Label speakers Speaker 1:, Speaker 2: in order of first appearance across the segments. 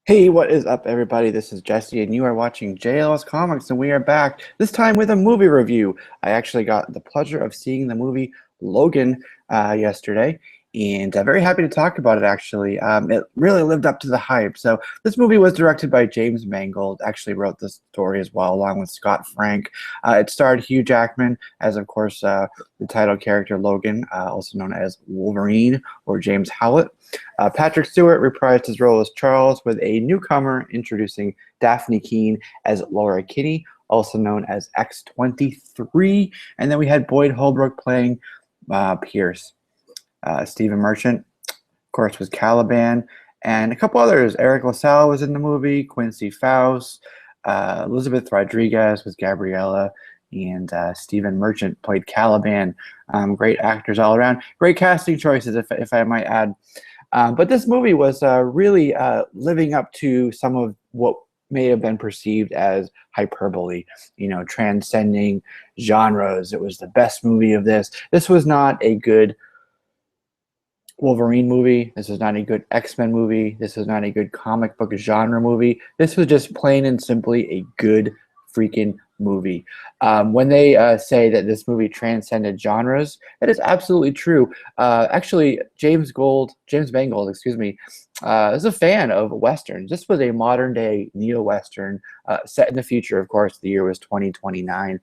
Speaker 1: Hey, what is up, everybody? This is Jesse, and you are watching JLS Comics, and we are back this time with a movie review. I actually got the pleasure of seeing the movie Logan yesterday, and very happy to talk about it, actually. It really lived up to the hype. So, this movie was directed by James Mangold, actually wrote the story as well, along with Scott Frank. It starred Hugh Jackman as, of course, the title character Logan, also known as Wolverine or James Howlett. Patrick Stewart reprised his role as Charles with a newcomer introducing Daphne Keane as Laura Kinney, also known as X-23. And then we had Boyd Holbrook playing Pierce. Stephen Merchant, of course, was Caliban. And a couple others. Eric LaSalle was in the movie. Quincy Faust. Elizabeth Rodriguez was Gabriella. And Stephen Merchant played Caliban. Great actors all around. Great casting choices, if I might add. But this movie was really living up to some of what may have been perceived as hyperbole, transcending genres. It was the best movie of this. This was not a good Wolverine movie. This was not a good X-Men movie. This was not a good comic book genre movie. This was just plain and simply a good freaking movie. When they say that this movie transcended genres, that is absolutely true. Actually, James Mangold, is a fan of westerns. This was a modern day neo-western set in the future. Of course, the year was 2029,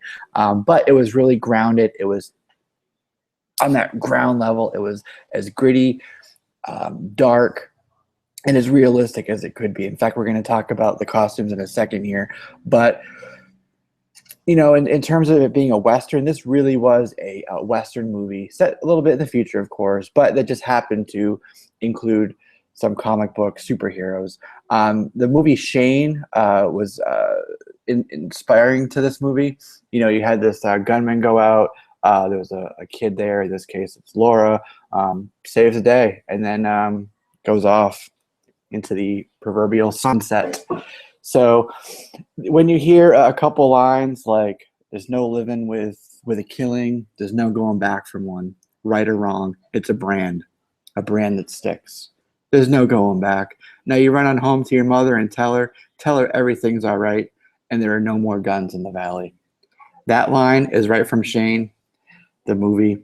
Speaker 1: but it was really grounded. It was on that ground level. It was as gritty, dark, and as realistic as it could be. In fact, we're going to talk about the costumes in a second here, but in terms of it being a Western, this really was a Western movie set a little bit in the future, of course, but that just happened to include some comic book superheroes. The movie Shane was inspiring to this movie. You had this gunman go out. There was a kid there. In this case, it's Laura. Saves the day and then goes off into the proverbial sunset. So when you hear a couple lines like "there's no living with a killing, there's no going back from one, right or wrong, it's a brand that sticks. There's no going back. Now you run on home to your mother and tell her everything's all right, and there are no more guns in the valley." That line is right from Shane, the movie,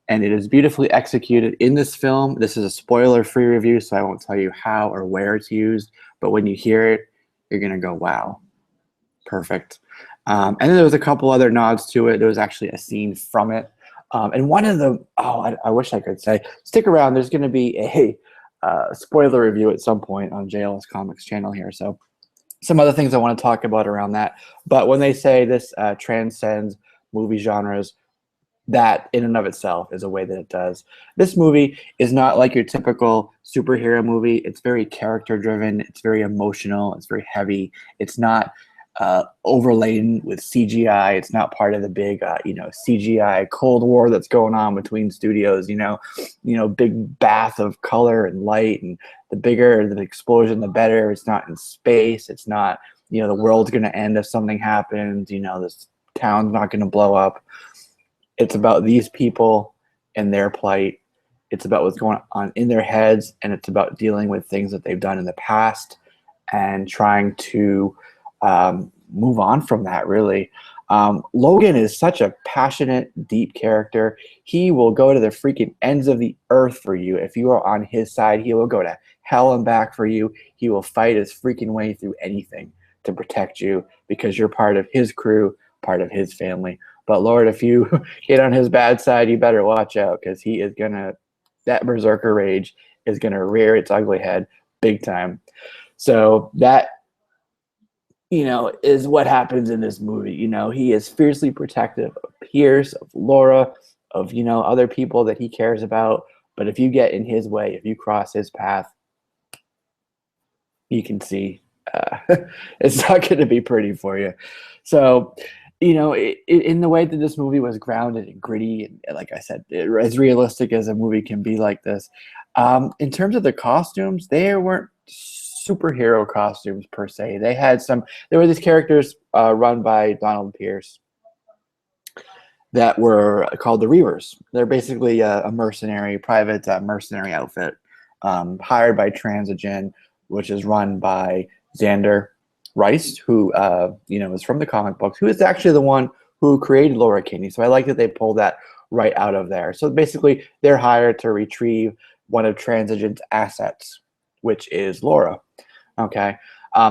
Speaker 1: and it is beautifully executed in this film. This is a spoiler-free review, so I won't tell you how or where it's used, but when you hear it, you're going to go, wow, perfect. And then there was a couple other nods to it. There was actually a scene from it. And one of them, I wish I could say, stick around. There's going to be a spoiler review at some point on JLS Comics channel here. So some other things I want to talk about around that. But when they say this transcends movie genres, that in and of itself is a way that it does. This movie is not like your typical superhero movie. It's very character driven. It's very emotional. It's very heavy. It's not overladen with CGI. It's not part of the big CGI Cold War that's going on between studios. Big bath of color and light, and the bigger the explosion, the better. It's not in space. It's not the world's going to end if something happens. This town's not going to blow up. It's about these people and their plight. It's about what's going on in their heads, and it's about dealing with things that they've done in the past and trying to move on from that, really. Logan is such a passionate, deep character. He will go to the freaking ends of the earth for you. If you are on his side, he will go to hell and back for you. He will fight his freaking way through anything to protect you because you're part of his crew, part of his family. But Lord, if you get on his bad side, you better watch out, because he is that berserker rage is gonna rear its ugly head big time. So that, is what happens in this movie. He is fiercely protective of Pierce, of Laura, of, other people that he cares about. But if you get in his way, if you cross his path, you can see it's not going to be pretty for you. So, in the way that this movie was grounded and gritty, and like I said, as realistic as a movie can be like this. In terms of the costumes, they weren't superhero costumes per se. There were these characters run by Donald Pierce that were called the Reavers. They're basically a private mercenary outfit hired by Transigen which is run by Xander Rice, who is from the comic books, who is actually the one who created Laura Kinney. So I like that they pulled that right out of there. So basically, they're hired to retrieve one of Transigent's assets, which is Laura. Okay.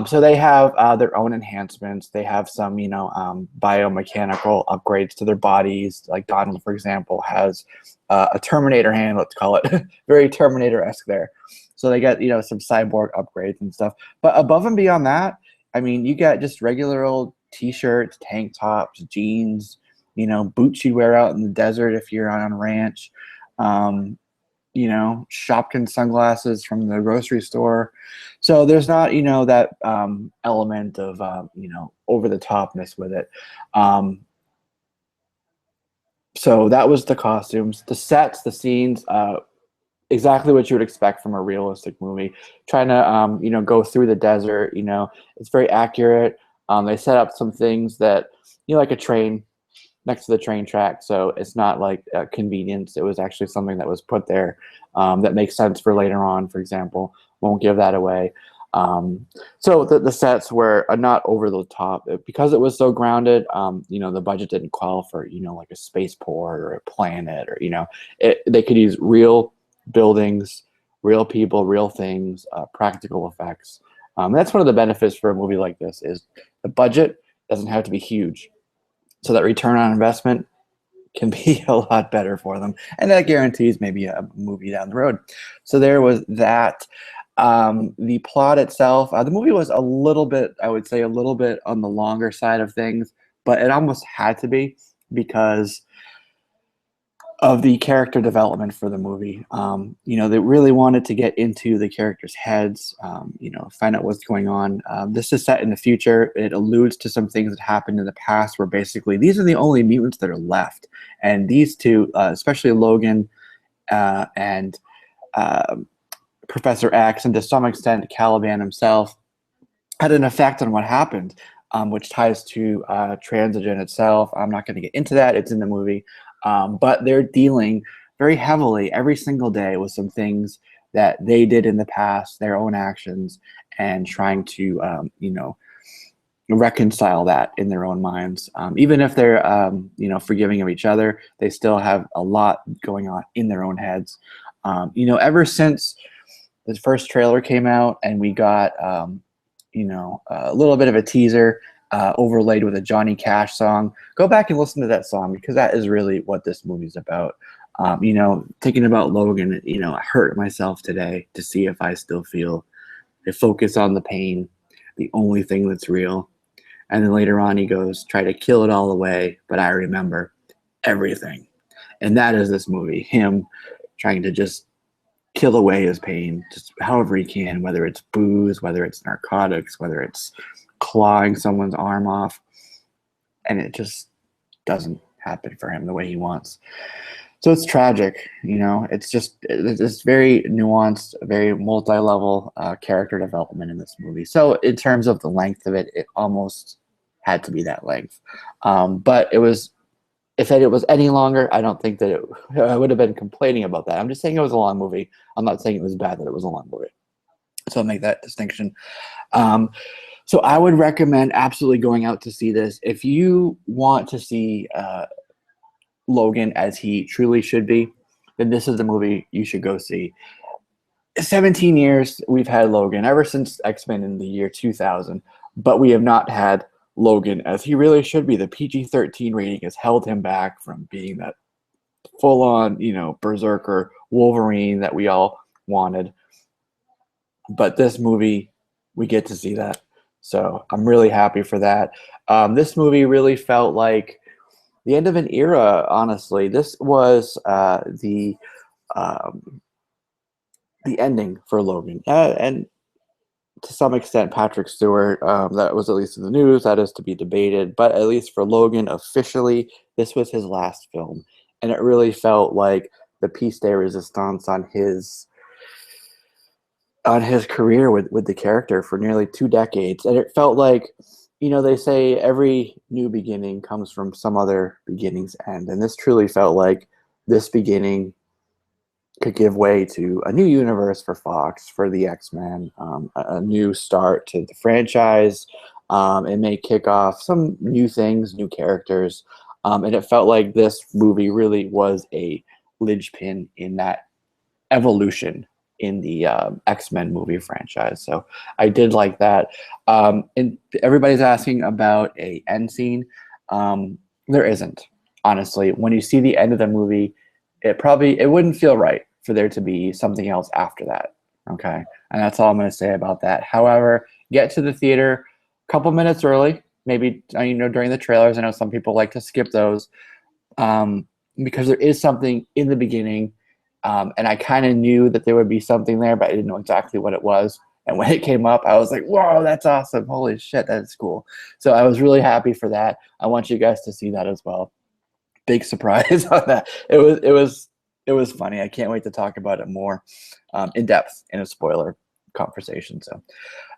Speaker 1: So they have their own enhancements. They have some, biomechanical upgrades to their bodies. Like Donald, for example, has a Terminator hand, let's call it, very Terminator-esque there. So they got, some cyborg upgrades and stuff. But above and beyond that, I mean, you got just regular old T-shirts, tank tops, jeans, boots you wear out in the desert if you're on a ranch. Shopkin sunglasses from the grocery store. So there's not, that element of, over the topness with it. So that was the costumes, the sets, the scenes, exactly what you would expect from a realistic movie. Trying to, go through the desert, it's very accurate. They set up some things that, like a train next to the train track, so it's not like a convenience. It was actually something that was put there that makes sense for later on, for example. Won't give that away. So the sets were not over the top. Because it was so grounded, the budget didn't call for, like a spaceport or a planet or, they could use real buildings, real people, real things, practical effects. That's one of the benefits for a movie like this is the budget doesn't have to be huge. So that return on investment can be a lot better for them. And that guarantees maybe a movie down the road. So there was that. The plot itself, the movie was a little bit, I would say, a little bit on the longer side of things, but it almost had to be because of the character development for the movie. They really wanted to get into the characters' heads, find out what's going on. This is set in the future. It alludes to some things that happened in the past where basically these are the only mutants that are left. And these two, especially Logan and Professor X, and to some extent Caliban himself, had an effect on what happened, which ties to Transigent itself. I'm not going to get into that. It's in the movie. But they're dealing very heavily every single day with some things that they did in the past, their own actions, and trying to, reconcile that in their own minds. Even if they're, forgiving of each other, they still have a lot going on in their own heads. Ever since the first trailer came out and we got, a little bit of a teaser, overlaid with a Johnny Cash song. Go back and listen to that song because that is really what this movie's about. Thinking about Logan, I hurt myself today to see if I still feel. I focus on the pain, the only thing that's real. And then later on he goes, try to kill it all away, but I remember everything. And that is this movie, him trying to just kill away his pain, just however he can, whether it's booze, whether it's narcotics, whether it's clawing someone's arm off, and it just doesn't happen for him the way he wants. So it's tragic, it's very nuanced, very multi-level character development in this movie. So in terms of the length of it, it almost had to be that length. But it was, if it was any longer, I don't think that I would have been complaining about that. I'm just saying it was a long movie. I'm not saying it was bad that it was a long movie. So I'll make that distinction. So I would recommend absolutely going out to see this. If you want to see Logan as he truly should be, then this is the movie you should go see. 17 years we've had Logan, ever since X-Men in the year 2000, but we have not had Logan as he really should be. The PG-13 rating has held him back from being that full-on, berserker Wolverine that we all wanted. But this movie, we get to see that. So I'm really happy for that. This movie really felt like the end of an era, honestly. This was the ending for Logan. And to some extent, Patrick Stewart, that was at least in the news. That is to be debated. But at least for Logan, officially, this was his last film. And it really felt like the piece de resistance on his career with the character for nearly 2 decades. And it felt like, they say every new beginning comes from some other beginning's end. And this truly felt like this beginning could give way to a new universe for Fox, for the X-Men, a new start to the franchise. It may kick off some new things, new characters, and it felt like this movie really was a linchpin in that evolution in the X-Men movie franchise. So I did like that. And everybody's asking about a end scene. There isn't, honestly. When you see the end of the movie, it wouldn't feel right for there to be something else after that. Okay, and that's all I'm going to say about that. However, get to the theater a couple minutes early, maybe during the trailers. I know some people like to skip those, because there is something in the beginning, and I kind of knew that there would be something there, but I didn't know exactly what it was. And when it came up, I was like, "Whoa, that's awesome! Holy shit, that's cool!" So I was really happy for that. I want you guys to see that as well. Big surprise on that. It was funny. I can't wait to talk about it more in depth in a spoiler conversation. So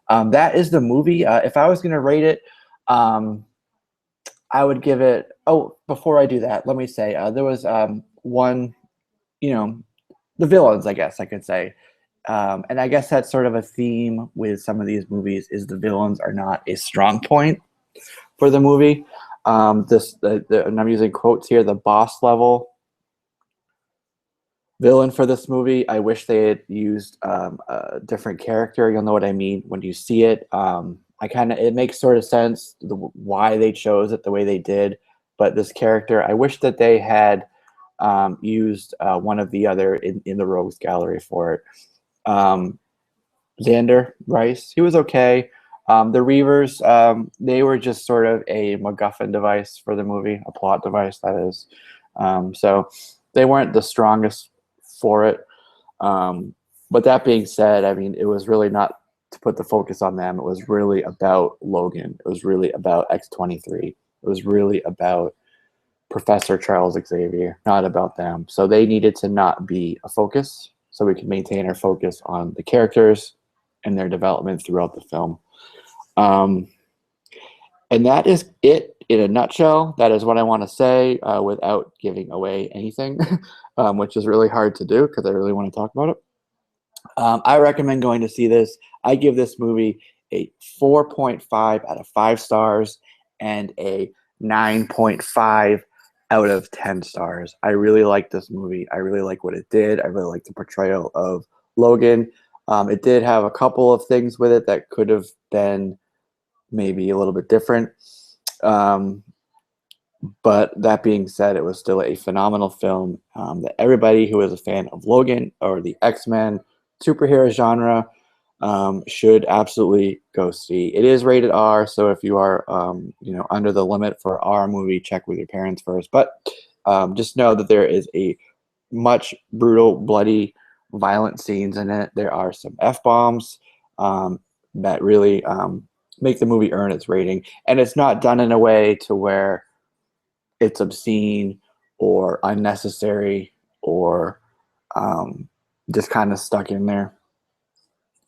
Speaker 1: that is the movie. If I was going to rate it, I would give it. Oh, before I do that, let me say there was one. The villains, I guess I could say, and I guess that's sort of a theme with some of these movies is the villains are not a strong point for the movie. And I'm using quotes here, the boss level villain for this movie. I wish they had used a different character. You'll know what I mean when you see it. It makes sort of sense why they chose it the way they did. But this character, I wish that they had used one of the other in the Rogues Gallery for it. Xander Rice, he was okay. The Reavers, they were just sort of a MacGuffin device for the movie, a plot device, that is. So they weren't the strongest for it. But that being said, I mean, it was really not to put the focus on them. It was really about Logan. It was really about X-23. It was really about Professor Charles Xavier, not about them. So they needed to not be a focus so we could maintain our focus on the characters and their development throughout the film. And that is it in a nutshell. That is what I want to say without giving away anything, which is really hard to do because I really want to talk about it. I recommend going to see this. I give this movie a 4.5 out of 5 stars and a 9.5 out of 10 stars. I really like this movie. I really like what it did. I really like the portrayal of Logan. It did have a couple of things with it that could have been maybe a little bit different. But that being said, it was still a phenomenal film that everybody who is a fan of Logan or the X-Men superhero genre should absolutely go see. It is rated R, so if you are under the limit for R movie, check with your parents first. But just know that there is a much brutal, bloody, violent scenes in it. There are some F-bombs that really make the movie earn its rating. And it's not done in a way to where it's obscene or unnecessary or just kind of stuck in there,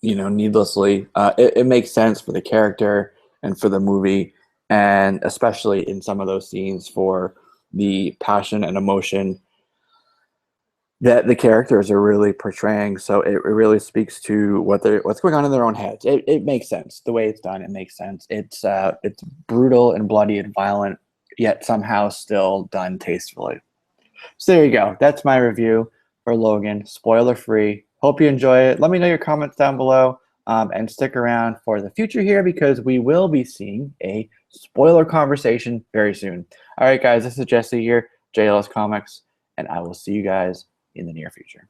Speaker 1: needlessly. It makes sense for the character and for the movie, and especially in some of those scenes for the passion and emotion that the characters are really portraying. So it really speaks to what's going on in their own heads. It makes sense the way it's done. It makes sense. It's brutal and bloody and violent, yet somehow still done tastefully. So there you go. That's my review for Logan, spoiler free. Hope you enjoy it. Let me know your comments down below, and stick around for the future here because we will be seeing a spoiler conversation very soon. All right, guys, this is Jesse here, JLSComics, and I will see you guys in the near future.